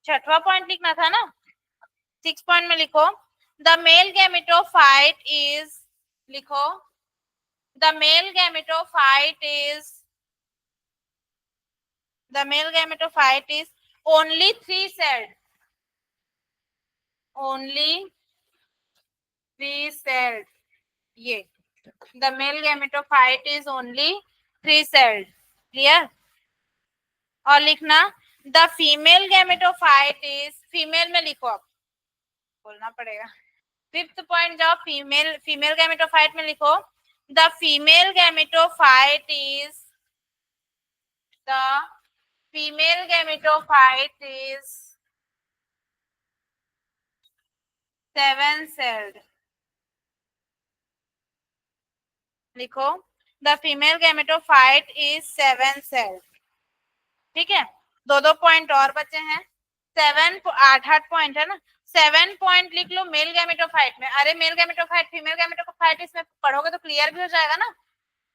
छठवा पॉइंट लिखना था ना, सिक्स पॉइंट में लिखो द मेल गैमेटोफाइट इज, लिखो the male gametophyte is, the male gametophyte is only three celled, only three celled, ये the male gametophyte is only three celled, clear। और लिखना the female gametophyte is, female में लिखो, आप बोलना पड़ेगा, fifth point जाओ, फीमेल, फीमेल गैमेटोफाइट में लिखो the female gametophyte is, the female gametophyte is seven celled, लिखो the female gametophyte is seven celled, ठीक है। दो दो पॉइंट और बचे हैं, सेवन, आठ आठ पॉइंट है ना, सेवन पॉइंट लिख लो मेल गैमेटोफाइट में, अरे मेल गैमेटोफाइट फीमेल गैमेटोफाइट इसमें पढ़ोगे तो क्लियर भी हो जाएगा ना।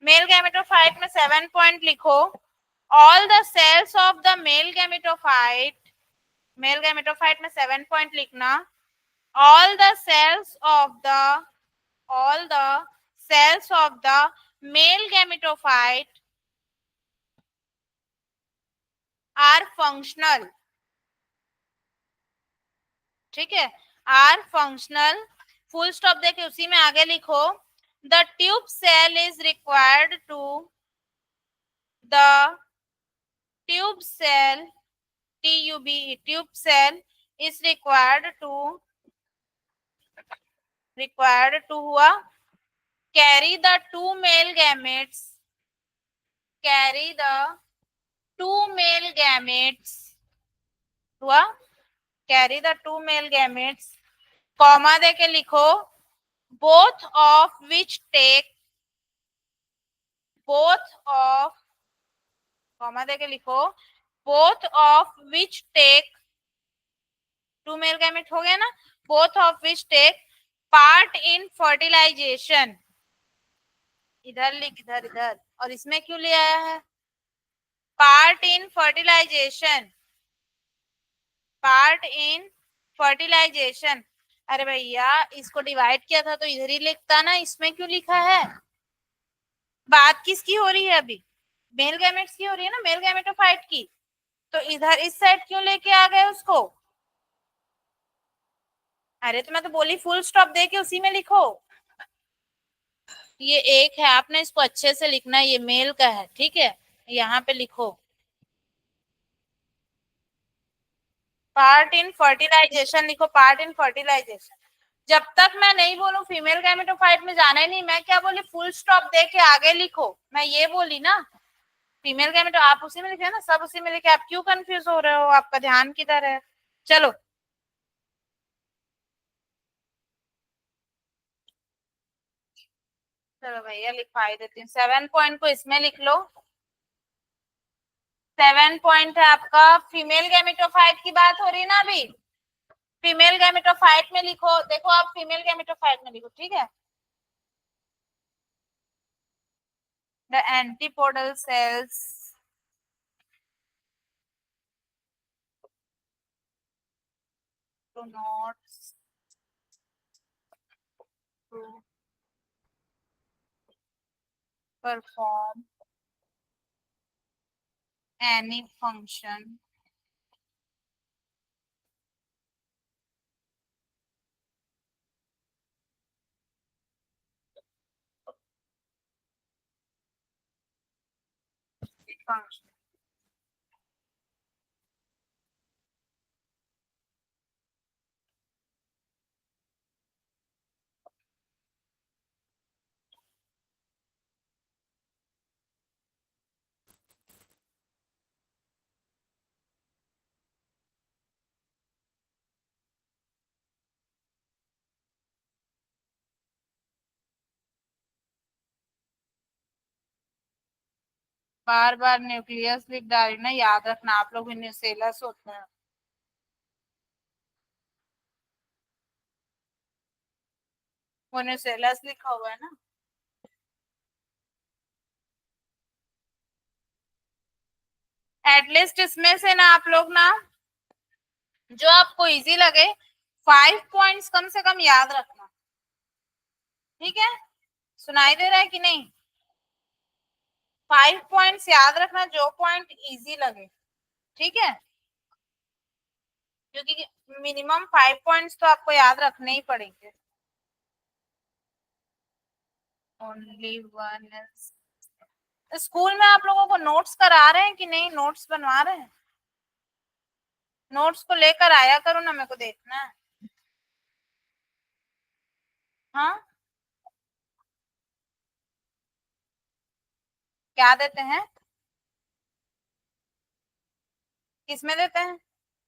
मेल गैमेटोफाइट में सेवन पॉइंट लिखो, all the cells of the male gametophyte, male gametophyte में सेवन पॉइंट लिखना, all the cells of the, all the cells of the male gametophyte are functional, ठीक है, are functional, फुल स्टॉप देके उसी में आगे लिखो the tube cell is required to, the tube cell, tube, tube cell is required to हुआ carry the two male gametes, carry the two male gametes हुआ carry the two male gametes, comma देके लिखो both of which take, both of, comma देके लिखो both of which take, two male gamete हो गया ना, both of which take part in fertilization, इधर लिख, इधर इधर, और इसमें क्यों ले आया है, part in fertilization, part in fertilization, अरे भैया इसको डिवाइड किया था तो इधर ही लिखता ना, इसमें क्यों लिखा है? बात किसकी हो रही है अभी? मेल गैमेट्स की हो रही है ना, मेल गैमेटोफाइट की। तो इधर इस साइड क्यों लेके आ गए उसको? अरे तो मैं तो बोली फुल स्टॉप दे के उसी में लिखो। ये एक है, आपने इसको अच्छे से लिखना है, ये मेल का है, ठीक है। यहाँ पे लिखो पार्ट इन फर्टिलाइजेशन, लिखो पार्ट इन फर्टिलाइजेशन। जब तक मैं नहीं बोलूं फीमेल गैमेटोफाइट में जाना ही नहीं, मैं क्या बोली फुल स्टॉप दे के आगे लिखो, मैं ये बोली ना। फीमेल गैमेटो आप उसी में लिखे ना, सब उसी में लिखे, आप क्यों कंफ्यूज हो रहे हो? आपका ध्यान किधर है? चलो चलो भैया लिखवाई देती हूँ। 7 पॉइंट को इसमें लिख लो। 7 पॉइंट है आपका, फीमेल गैमेटोफाइट की बात हो रही है ना अभी। फीमेल गैमेटोफाइट में लिखो, देखो आप फीमेल गैमेटोफाइट में लिखो, ठीक है। The antipodal cells do not to perform any function function bar bar nucleus लिख डाली ना, याद रखना आप लोग भी न्यूसेलस होते हैं। वो न्यूसेलस लिखा हुआ है ना। एटलीस्ट इसमें से ना आप लोग ना, जो आपको इजी लगे 5 पॉइंट्स कम से कम याद रखना, ठीक है। सुनाई दे रहा है कि नहीं? 5 पॉइंट्स याद रखना, जो पॉइंट इजी लगे, ठीक है। क्योंकि मिनिमम 5 पॉइंट्स तो आपको याद रखने ही पड़ेंगे। Only one. स्कूल में आप लोगों को नोट्स करा रहे हैं कि नहीं, नोट्स बनवा रहे हैं? नोट्स को लेकर आया करो ना, मेरे को देखना है। हाँ, क्या देते हैं? किसमें देते हैं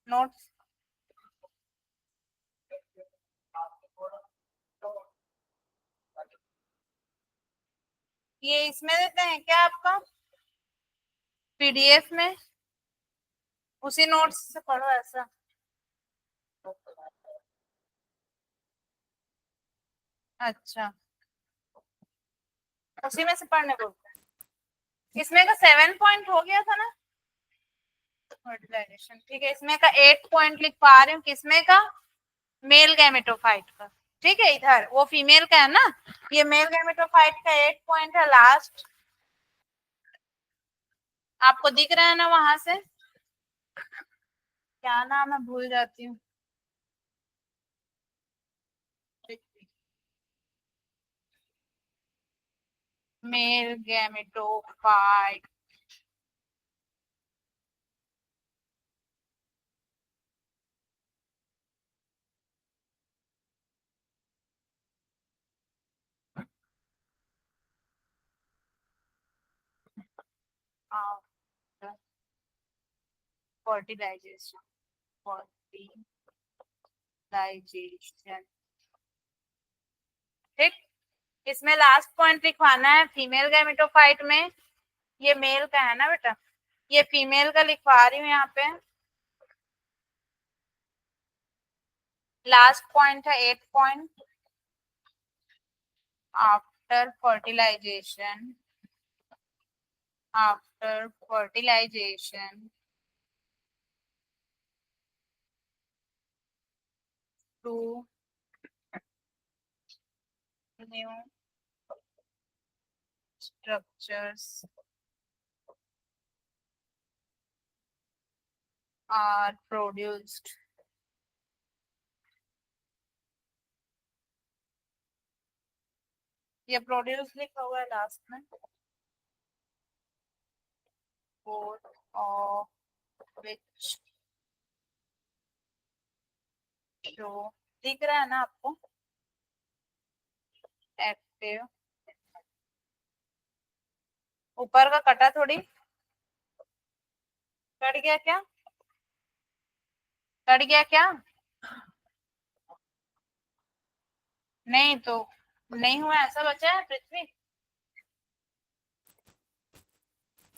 नोट्स? ये इसमें देते हैं क्या आपका? पीडीएफ में? उसी नोट्स से पढ़ो ऐसा? अच्छा, उसी में से पढ़ने बोलते हैं। इसमें का 7 पॉइंट हो गया था ना फर्टिलाइजेशन, ठीक है। इसमें का 8 पॉइंट लिख पा रही हूँ, किसमें का? मेल गैमेटोफाइट का, ठीक है। इधर वो फीमेल का है ना, ये मेल गैमेटोफाइट का 8 पॉइंट है लास्ट। आपको दिख रहा है ना वहां से? क्या नाम है भूल जाती हूँ। Male gametophyte. फर्टिलाइजेशन, फर्टिलाइजेशन, ठीक। इसमें लास्ट पॉइंट लिखवाना है फीमेल गैमेटोफाइट में। ये मेल का है ना बेटा, ये फीमेल का लिखवा रही हूँ यहाँ पे। लास्ट पॉइंट है 8 पॉइंट। After fertilisation, after fertilisation two new structures are produced. ये प्रोड्यूस लिखा हुआ है लास्ट में, both of which show, दिख रहा है ना आपको, एक्टिव, ऊपर का कटा थोड़ी, कट गया क्या, कट गया क्या, नहीं तो नहीं हुआ, ऐसा बचा है पृथ्वी।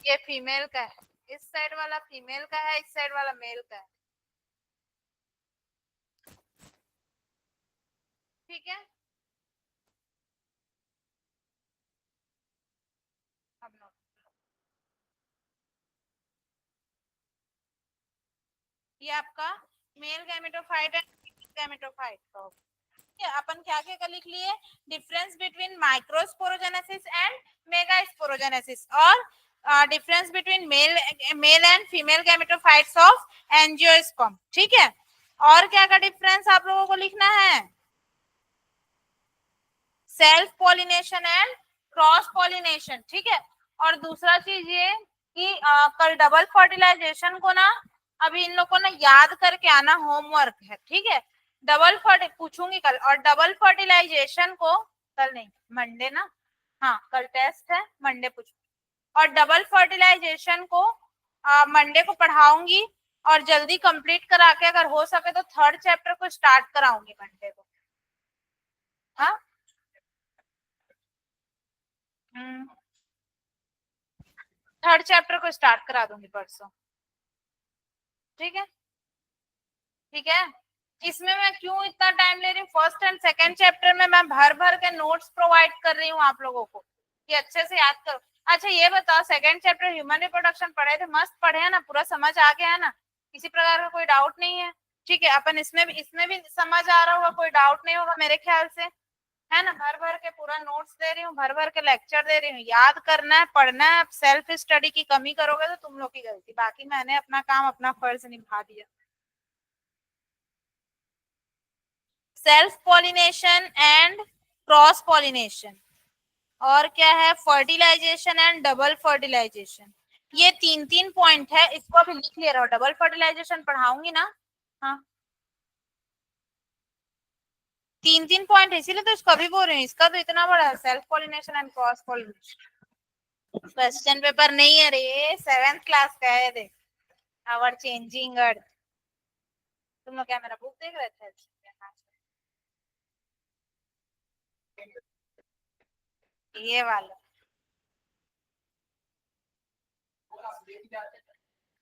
ये फीमेल का है, इस साइड वाला फीमेल का है, इस साइड वाला मेल का है, ठीक है। अब नोट, ये आपका male gametophyte and female gametophyte का होगा। अपन क्या क्या लिख लिए, difference between microsporogenesis and megasporogenesis, और difference between male and female gametophytes of angiosperm, ठीक है। और क्या का डिफरेंस आप लोगों को लिखना है, self pollination and cross pollination, ठीक है। और दूसरा चीज ये कि कल डबल फर्टिलाइजेशन को ना, अभी इन लोग को ना याद करके आना, होमवर्क है, ठीक है। डबल फर्ट पूछूंगी कल, और डबल फर्टिलाइजेशन को कल नहीं, मंडे ना, हाँ कल टेस्ट है, मंडे पूछूंगी। और डबल फर्टिलाइजेशन को मंडे को पढ़ाऊंगी, और जल्दी कंप्लीट करा के अगर हो सके तो थर्ड चैप्टर को स्टार्ट कराऊंगी मंडे को। हाँ थर्ड चैप्टर को स्टार्ट करा दूंगी परसों, ठीक है, ठीक है। इसमें मैं क्यों इतना टाइम ले रही हूँ, फर्स्ट एंड सेकंड चैप्टर में मैं भर भर के नोट्स प्रोवाइड कर रही हूँ आप लोगों को कि अच्छे से याद करो। अच्छा ये बताओ, सेकंड चैप्टर ह्यूमन रिप्रोडक्शन पढ़े थे, मस्त पढ़े हैं ना, पूरा समझ आ गया है ना, किसी प्रकार का कोई डाउट नहीं है, ठीक है। अपन इसमें भी समझ आ रहा होगा, कोई डाउट नहीं होगा मेरे ख्याल से, है ना। भर भर के पूरा नोट्स दे रही हूँ, भर भर के लेक्चर दे रही हूँ, याद करना है, पढ़ना है। सेल्फ स्टडी की कमी करोगे तो तुम लोग की गलती, बाकी मैंने अपना काम, अपना फर्ज निभा दिया। Self pollination and cross pollination, और क्या है, फर्टिलाइजेशन एंड डबल फर्टिलाइजेशन, ये तीन तीन पॉइंट है, इसको अभी लिख ले रहा हूँ। डबल फर्टिलाइजेशन पढ़ाऊंगी ना, हाँ तीन तीन पॉइंट, इसीलिए तो इसको अभी बोल रही हूँ, इसका तो इतना बड़ा है, self pollination and cross pollination. Question paper नहीं है रे, 7th क्लास का है, देख, आवर चेंजिंग अर्थ। तुम लोग क्या मेरा बुक देख रहे थे, ये वाला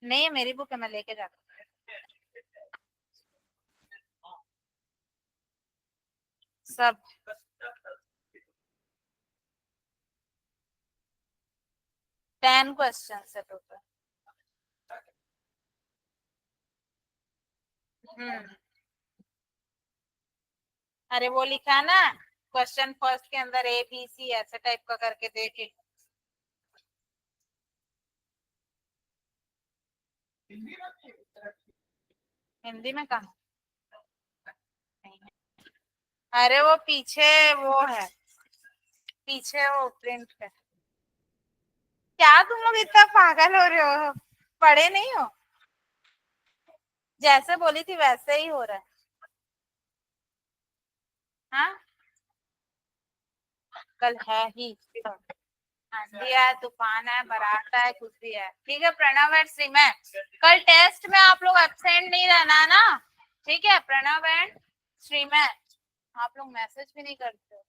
नहीं है, मेरी बुक है, मैं लेके जाता सब। 10 क्वेश्चन है टोटल। अरे वो लिखा ना, क्वेश्चन फर्स्ट के अंदर ABC ऐसे टाइप का करके देखे। हिंदी में कहा, अरे वो पीछे वो है, पीछे वो प्रिंट है। क्या तुम लोग इतना पागल हो रहे हो, पढ़े नहीं हो, जैसे बोली थी वैसे ही हो रहा है। हाँ कल है ही, आंधी है, तूफान है, बारात है, कुछ भी है, ठीक है। प्रणव एंड श्रीमय, कल टेस्ट में आप लोग एब्सेंट नहीं रहना ना, ठीक है। प्रणव एंड श्रीमय, आप लोग मैसेज भी नहीं करते हो।